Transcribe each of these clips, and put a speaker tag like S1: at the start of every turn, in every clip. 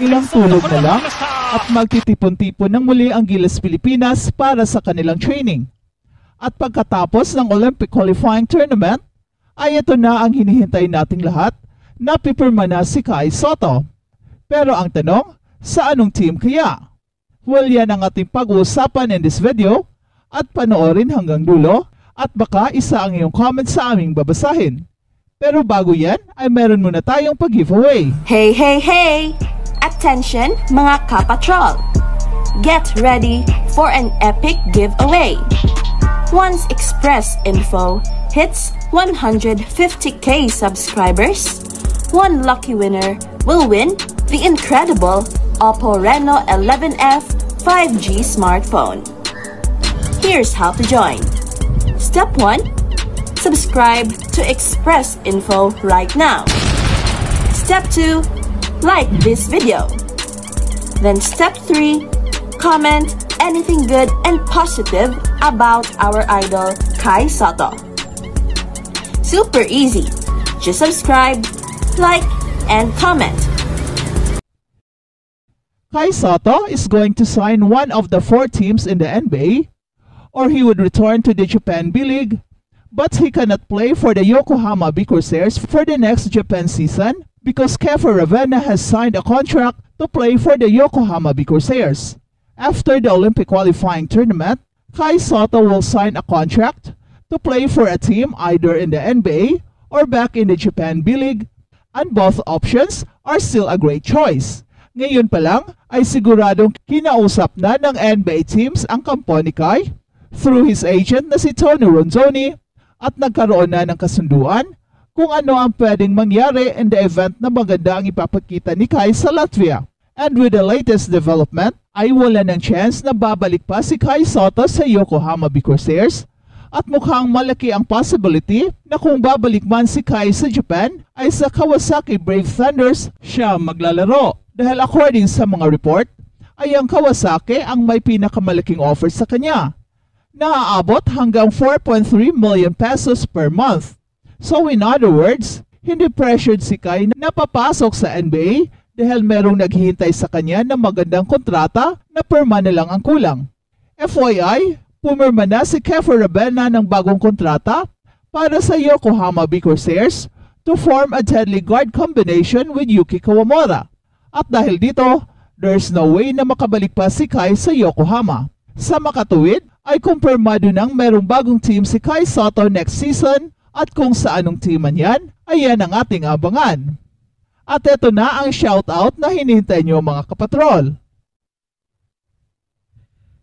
S1: Ilang tulog na lang at magtitipon-tipon ng muli ang Gilas Pilipinas para sa kanilang training. At pagkatapos ng Olympic qualifying tournament, ay ito na ang hinihintay nating lahat na pipirma na si Kai Sotto. Pero ang tanong, sa anong team kaya? Well, yan ang ating pag-uusapan in this video at panoorin hanggang dulo at baka isa ang iyong comment sa aming babasahin. Pero bago yan, ay meron muna tayong pag-giveaway.
S2: Hey, hey, hey! Attention mga kapatrol! Get ready for an epic giveaway! Once Express Info hits 150k subscribers, one lucky winner will win the incredible Oppo Reno 11F 5G smartphone. Here's how to join. Step 1. Subscribe to Express Info right now. Step 2. Like this video. Then step 3. Comment anything good and positive about our idol Kai Sotto. Super easy. Just subscribe, like, and comment.
S1: Kai Sotto is going to sign one of the 4 teams in the NBA, or he would return to the Japan B-League, but he cannot play for the Yokohama B Corsairs for the next Japan season because Kefir Ravenna has signed a contract to play for the Yokohama B Corsairs. After the Olympic qualifying tournament, Kai Sotto will sign a contract to play for a team either in the NBA or back in the Japan B-League, and both options are still a great choice. Ngayon pa lang ay siguradong kinausap na ng NBA teams ang kampo ni Kai through his agent na si Tony Ronzoni at nagkaroon na ng kasunduan kung ano ang pwedeng mangyari in the event na maganda ang ipapakita ni Kai sa Latvia. And with the latest development, ay wala ng chance na babalik pa si Kai Sotto sa Yokohama B Corsairs at mukhang malaki ang possibility na kung babalik man si Kai sa Japan ay sa Kawasaki Brave Thunders siya maglalaro. Dahil according sa mga report, ay ang Kawasaki ang may pinakamalaking offer sa kanya. Naaabot hanggang 4.3 million pesos per month. So in other words, hindi pressured si Kai na papasok sa NBA dahil merong naghihintay sa kanya ng magandang kontrata na perma na lang ang kulang. FYI, pumirma na si Kefir Ravenna ng bagong kontrata para sa Yokohama B Corsairs to form a deadly guard combination with Yuki Kawamura. At dahil dito, there's no way na makabalik pa si Kai sa Yokohama. Sa makatuwid, ay kumpirmado nang merong bagong team si Kai Sotto next season at kung sa anong team man yan, ayan ang ating abangan. At ito na ang shoutout na hinihintay nyo mga kapatrol.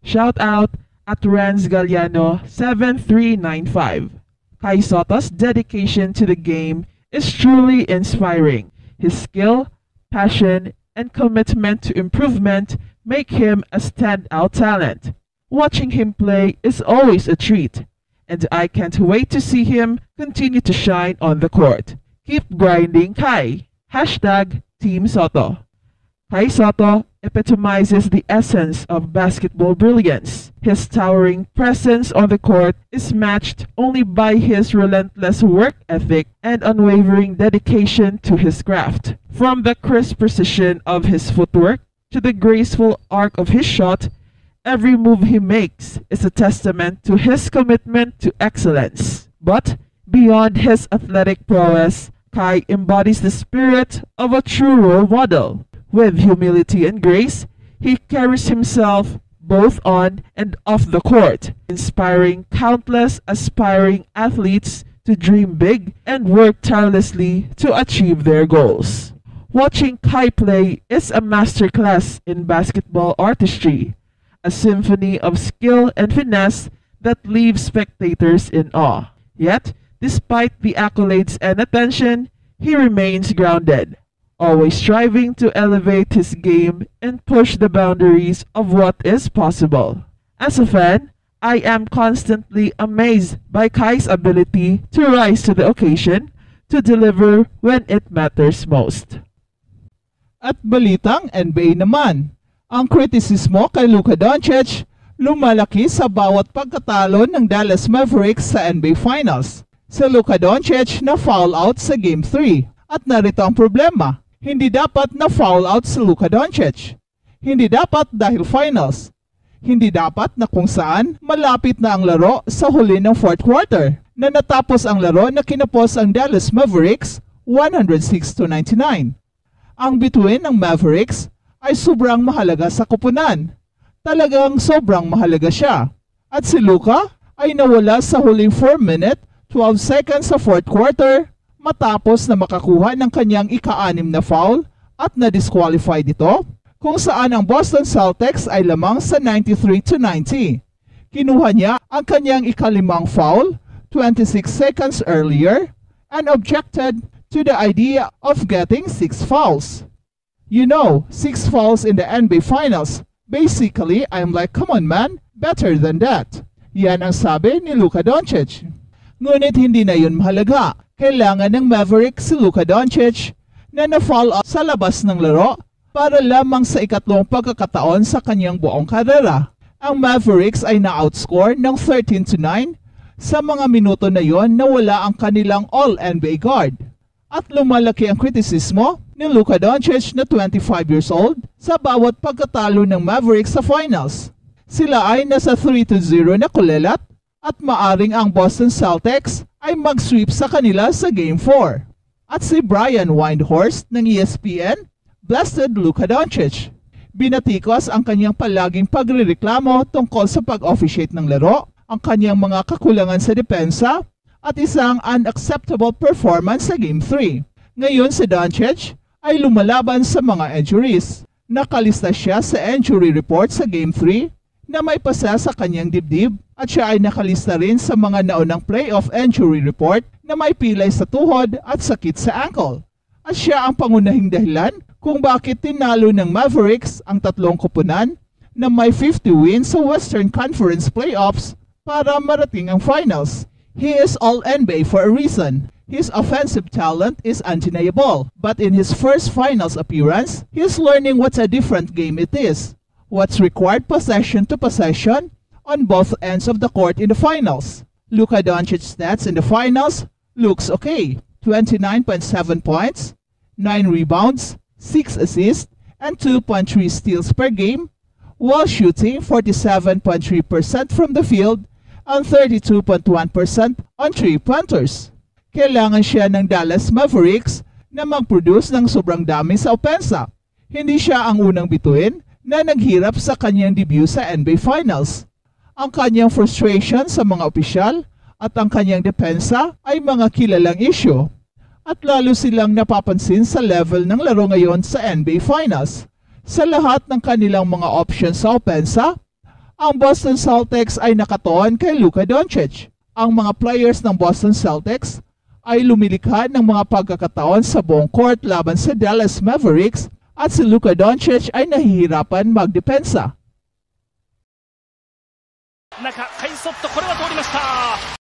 S3: Shoutout at Renz Galliano 7395. Kai Sotto's dedication to the game is truly inspiring. His skill, passion, and commitment to improvement make him a standout talent. Watching him play is always a treat, and I can't wait to see him continue to shine on the court. Keep grinding, Kai. Hashtag Team Sotto. Kai Sotto epitomizes the essence of basketball brilliance. His towering presence on the court is matched only by his relentless work ethic and unwavering dedication to his craft. From the crisp precision of his footwork to the graceful arc of his shot, every move he makes is a testament to his commitment to excellence. But beyond his athletic prowess, Kai embodies the spirit of a true role model. With humility and grace, he carries himself both on and off the court, inspiring countless aspiring athletes to dream big and work tirelessly to achieve their goals. Watching Kai play is a masterclass in basketball artistry, a symphony of skill and finesse that leaves spectators in awe. Yet, despite the accolades and attention, he remains grounded, always striving to elevate his game and push the boundaries of what is possible. As a fan, I am constantly amazed by Kai's ability to rise to the occasion to deliver when it matters most.
S1: At balitang NBA naman, ang kritisismo kay Luka Doncic lumalaki sa bawat pagkatalo ng Dallas Mavericks sa NBA Finals. Si Luka Doncic na foul out sa Game 3. At narito ang problema. Hindi dapat na foul out si Luka Doncic. Hindi dapat dahil finals. Hindi dapat na kung saan malapit na ang laro sa huli ng fourth quarter na natapos ang laro na kinapos ang Dallas Mavericks 106-99. Ang bituin ng Mavericks ay sobrang mahalaga sa koponan. Talagang sobrang mahalaga siya. At si Luka ay nawala sa huling 4 minute 12 seconds sa fourth quarter matapos na makakuha ng kanyang ika-6 na foul at na-disqualify dito kung saan ang Boston Celtics ay lamang sa 93-90. Kinuha niya ang kanyang ika-5 foul 26 seconds earlier and objected to the idea of getting 6 fouls. You know, 6 fouls in the NBA Finals. Basically, I'm like, come on man, better than that. Yan ang sabi ni Luka Doncic. Ngunit hindi na yun mahalaga. Kailangan ng Mavericks si Luka Doncic na na-foul out sa labas ng laro para lamang sa ikatlong pagkakataon sa kanyang buong karera. Ang Mavericks ay na-outscore ng 13-9 sa mga minuto na yon na wala ang kanilang All-NBA guard. At lumalaki ang kritisismo ni Luka Doncic na 25 years old sa bawat pagkatalo ng Mavericks sa finals. Sila ay nasa 3-0 na kulelat at maaring ang Boston Celtics ay mag-sweep sa kanila sa Game 4. At si Brian Windhorst ng ESPN blasted Luka Doncic. Binatikos ang kanyang palaging pagrereklamo tungkol sa pag-officiate ng laro, ang kanyang mga kakulangan sa depensa, at isang unacceptable performance sa Game 3. Ngayon si Doncic ay lumalaban sa mga injuries. Nakalista siya sa injury report sa Game 3 na may pasa sa kanyang dibdib at siya ay nakalista rin sa mga naunang playoff injury report na may pilay sa tuhod at sakit sa ankle. At siya ang pangunahing dahilan kung bakit tinalo ng Mavericks ang tatlong koponan na may 50 wins sa Western Conference Playoffs para marating ang finals. He is All-NBA for a reason. His offensive talent is undeniable, but in his first finals appearance, he is learning what a different game it is. What's required possession to possession on both ends of the court in the finals. Luka Doncic's stats in the finals looks okay. 29.7 points, 9 rebounds, 6 assists, and 2.3 steals per game, while shooting 47.3% from the field and 32.1% on 3-pointers. Kailangan siya ng Dallas Mavericks na mag-produce ng sobrang dami sa opensa. Hindi siya ang unang bituin na naghirap sa kanyang debut sa NBA Finals. Ang kanyang frustration sa mga opisyal at ang kanyang depensa ay mga kilalang issue. At lalo silang napapansin sa level ng laro ngayon sa NBA Finals. Sa lahat ng kanilang mga options sa opensa, ang Boston Celtics ay nakatuon kay Luka Doncic. Ang mga players ng Boston Celtics ay lumilikha ng mga pagkakataon sa buong court laban sa Dallas Mavericks at si Luka Doncic ay nahihirapan magdepensa.
S4: 中、ハイソット、これは通りました。